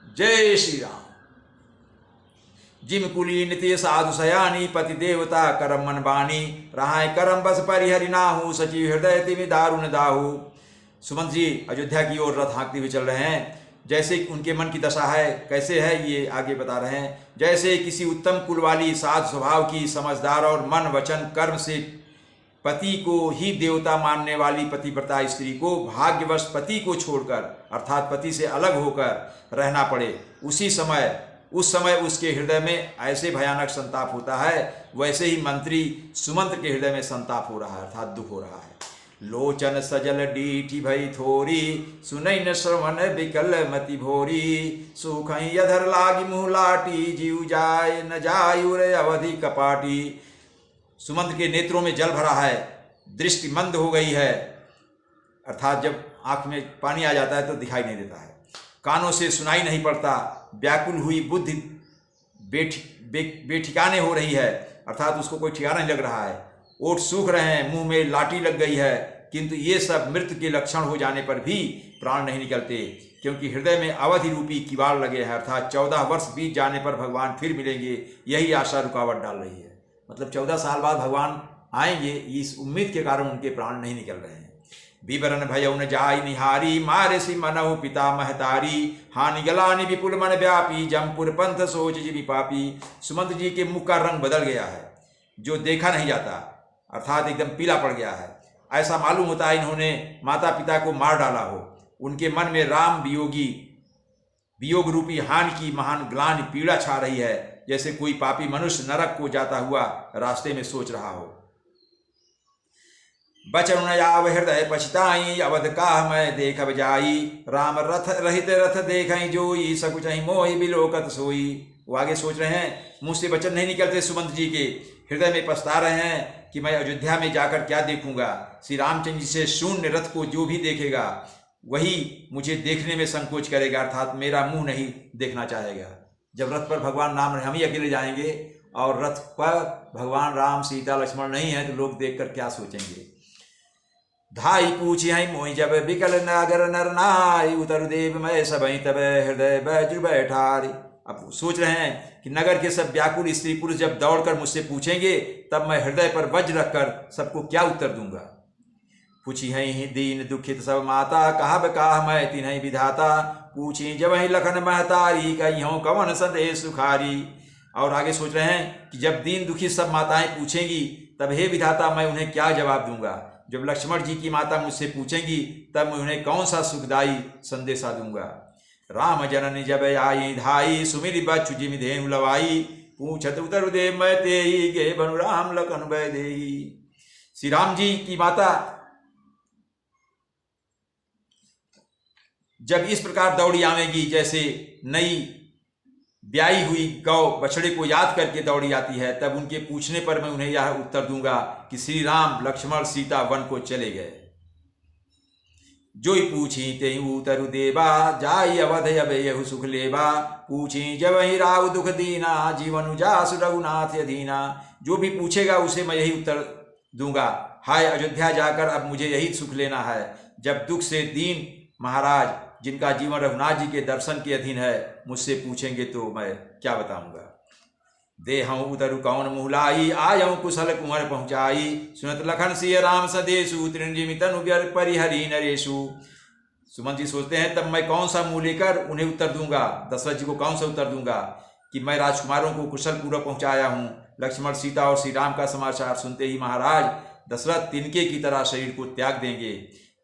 जय श्री राम। जिम कुली नित्य साधु सयानी पति देवता करम मन बानी रहाय करम बस परिहरि नाहू सचिव हृदय तिमि दारुण दाहू। सुमंत जी अयोध्या की ओर रथ हाँकते हुए चल रहे हैं। जैसे उनके मन की दशा है, कैसे है ये आगे बता रहे हैं। जैसे किसी उत्तम कुल वाली साधु स्वभाव की समझदार और मन वचन कर्म से पति को ही देवता मानने वाली पतिव्रता स्त्री को भाग्यवश पति को छोड़कर अर्थात पति से अलग होकर रहना पड़े, उस समय उसके हृदय में ऐसे भयानक संताप होता है, वैसे ही मंत्री सुमंत के हृदय में संताप हो रहा है अर्थात दुख हो रहा है। लोचन सजल डीठी भई थोरी सुनई न श्रवण बिकल मति भोरी सुख अधर लागी मुँह लाटी जीव जाय न जायुर अवधि कपाटी। सुमंत के नेत्रों में जल भरा है, दृष्टि मंद हो गई है अर्थात जब आंख में पानी आ जाता है तो दिखाई नहीं देता है, कानों से सुनाई नहीं पड़ता, व्याकुल हुई बुद्धि बेठिकाने हो रही है अर्थात उसको कोई ठिकाना नहीं लग रहा है, ओठ सूख रहे हैं, मुंह में लाठी लग गई है, किंतु ये सब मृत्यु के लक्षण हो जाने पर भी प्राण नहीं निकलते, क्योंकि हृदय में अवधि रूपी किवाड़ लगे हैं अर्थात 14 वर्ष बीत जाने पर भगवान फिर मिलेंगे, यही आशा रुकावट डाल रही है। मतलब 14 साल बाद भगवान आएंगे, इस उम्मीद के कारण उनके प्राण नहीं निकल रहे हैं। विवरण भयउ न जाय निहारी मारे सी मनहु पिता महतारी हानि गलानि विपुल मन व्यापी जमपुर पंथ सोच जीवी पापी। सुमंत जी के मुख का रंग बदल गया है, जो देखा नहीं जाता अर्थात एकदम पीला पड़ गया है। ऐसा मालूम होता है इन्होंने माता पिता को मार डाला हो। उनके मन में राम वियोग रूपी हानि की महान ग्लानि पीड़ा छा रही है, जैसे कोई पापी मनुष्य नरक को जाता हुआ रास्ते में सोच रहा हो। बचन आव हृदय पछताई अवध काह मैं देखब जाई राम रथ रहित रथ देखई जोई सकुचहि मोहि बिलोकत सोई। वो आगे सोच रहे हैं, मुंह से वचन नहीं निकलते सुमंत जी के, हृदय में पछता रहे हैं कि मैं अयोध्या में जाकर क्या देखूंगा। श्री रामचंद्र जी से शून्य रथ को जो भी देखेगा वही मुझे देखने में संकोच करेगा अर्थात मेरा मुंह नहीं देखना चाहेगा। जब रथ पर भगवान राम हम ही अकेले जाएंगे और रथ पर भगवान राम सीता लक्ष्मण नहीं है तो लोग देखकर क्या सोचेंगे। धाई पूछी हई मोहि जब बिकल नागर नर नारी उतर देव मैं सब तब हृदय बैजु बैठारी। अब सोच रहे हैं कि नगर के सब व्याकुल स्त्री पुरुष जब दौड़कर मुझसे पूछेंगे तब मैं हृदय पर वज्र रखकर सबको क्या उत्तर दूंगा। पूछी हई दीन दुखित सब माता कहब काह मैं तिन्हई विधाता पूछी जब ही लखन महतारी कहियों कवन संदेश सुखारी। और आगे सोच रहे हैं कि जब दीन दुखी सब माताएं पूछेंगी तब हे विधाता मैं उन्हें क्या जवाब दूंगा। जब लक्ष्मण जी की माता मुझसे पूछेंगी तब मैं उन्हें कौन सा सुखदायी संदेशा दूंगा। राम जननी जब आई धाई सुमिरि बच्चु जिमि धेनु लवाई पूछत उतर दे मैं तेई गे बनु राम लखन भय देई। श्री राम जी की माता जब इस प्रकार दौड़ी आवेगी जैसे नई ब्याई हुई गौ बछड़े को याद करके दौड़ी आती है, तब उनके पूछने पर मैं उन्हें यह उत्तर दूंगा कि श्री राम लक्ष्मण सीता वन को चले गए। जोई पूछी ते उतरु देवा जाई अवध अब यहु सुख लेवा पूछी जब ही राव दुख दीना जीवन जासु रघुनाथ अधीना। जो भी पूछेगा उसे मैं यही उत्तर दूंगा, हाय अयोध्या जाकर अब मुझे यही सुख लेना है। जब दुख से दीन महाराज जिनका जीवन रघुनाथ जी के दर्शन के अधीन है मुझसे पूछेंगे तो मैं क्या बताऊंगा। देहऊँ उतरु कौन मुहलाई आयऊँ कुशल कुंवर पहुँचाई सुनत लखन सिय राम सदेशु तृणजिमि तनु परिहरि नरेशु। सुमंत जी सोचते हैं तब मैं कौन सा मुँह लेकर उन्हें उत्तर दूंगा, दशरथ जी को कौन सा उत्तर दूंगा कि मैं राजकुमारों को कुशल पूर्वक पहुँचाया हूँ। लक्ष्मण सीता और श्री राम का समाचार सुनते ही महाराज दशरथ तिनके की तरह शरीर को त्याग देंगे।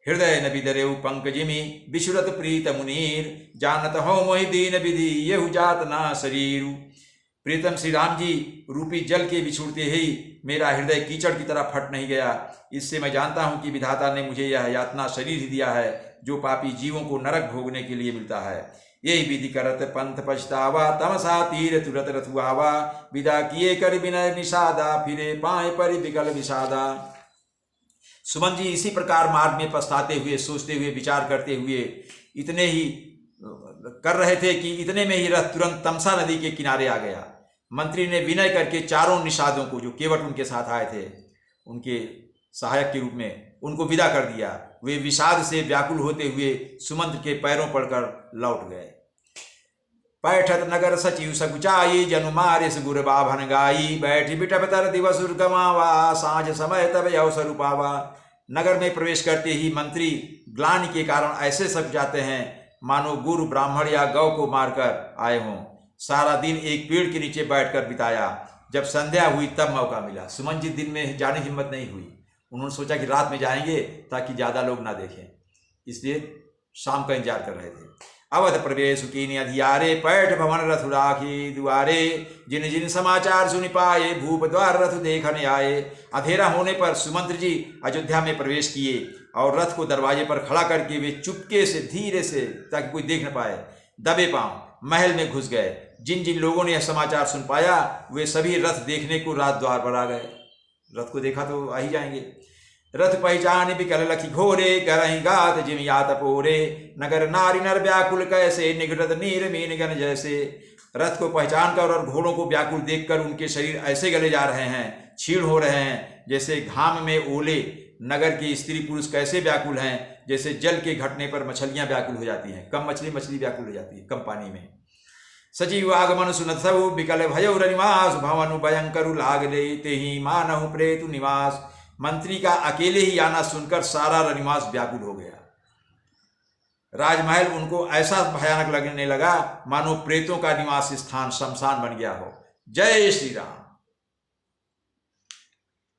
हृदय न बिदरेउ पंकजिमि विशुरत प्रीत मुनीर जानत हो मोहि दीन विधि येहु जात ना शरीर। प्रीतम श्री राम जी रूपी जल के बिछुड़ते ही मेरा हृदय कीचड़ की तरह फट नहीं गया। इससे मैं जानता हूँ कि विधाता ने मुझे यह यातना शरीर ही दिया है जो पापी जीवों को नरक भोगने के लिए मिलता है। यही विधि करत पंथ पछतावा तमसा तीर तुरत रथुआवा विदा किए कर विनय निषादा फिरे पाए परि विकल विषादा। सुमन जी इसी प्रकार मार्ग में पछताते हुए सोचते हुए विचार करते हुए इतने ही कर रहे थे कि इतने में ही रथ तुरंत तमसा नदी के किनारे आ गया। मंत्री ने विनय करके चारों निषादों को जो केवट उनके साथ आए थे उनके सहायक के रूप में उनको विदा कर दिया। वे विषाद से व्याकुल होते हुए सुमंत के पैरों पड़कर लौट गए। पैठत नगर सचिव सकुचाई जनु मारे गुर बाभन गाई बैठी बिटप तर दिवस गमावा सांझ समय तब अवसर पावा। नगर में प्रवेश करते ही मंत्री ग्लानि के कारण ऐसे सक जाते हैं मानो गुरु ब्राह्मण या गौ को मारकर आए हों। सारा दिन एक पेड़ के नीचे बैठकर बिताया। जब संध्या हुई तब मौका मिला। सुमन जी दिन में जाने की हिम्मत नहीं हुई। उन्होंने सोचा कि रात में जाएंगे ताकि ज़्यादा लोग ना देखें, इसलिए शाम का इंतजार कर रहे थे। अवध प्रवेश कीनी अधियारे पैठ भवन रथ राखी दुआरे जिन जिन समाचार सुनि पाए भूप द्वार रथ देखने आए। अंधेरा होने पर सुमंत्र जी अयोध्या में प्रवेश किए और रथ को दरवाजे पर खड़ा करके वे चुपके से धीरे से, ताकि कोई देख न पाए, दबे पांव महल में घुस गए। जिन जिन लोगों ने यह समाचार सुन पाया वे सभी रथ देखने को रात द्वार पर आ गए। रथ को देखा तो आ ही जाएंगे। रथ पहचान बिकल लखी घोरे करही गात जिम यात पोरे नगर नारी नर व्याकुल कैसे निगटत नीर मीन गन जैसे। रथ को पहचान कर और घोड़ों को व्याकुल देखकर उनके शरीर ऐसे गले जा रहे हैं, क्षीण हो रहे हैं जैसे घाम में ओले। नगर के स्त्री पुरुष कैसे व्याकुल हैं, जैसे जल के घटने पर मछलियां व्याकुल हो जाती हैं। कम मछली व्याकुल हो जाती है कम पानी में। सजीव आगमन सुनत सबु बिकल भयौर निवास भवनु भयंकर लागले तेहि मानहु प्रेतु निवास। मंत्री का अकेले ही आना सुनकर सारा रनिवास व्याकुल हो गया। राजमहल उनको ऐसा भयानक लगने लगा मानो प्रेतों का निवास स्थान शमशान बन गया हो। जय श्री राम।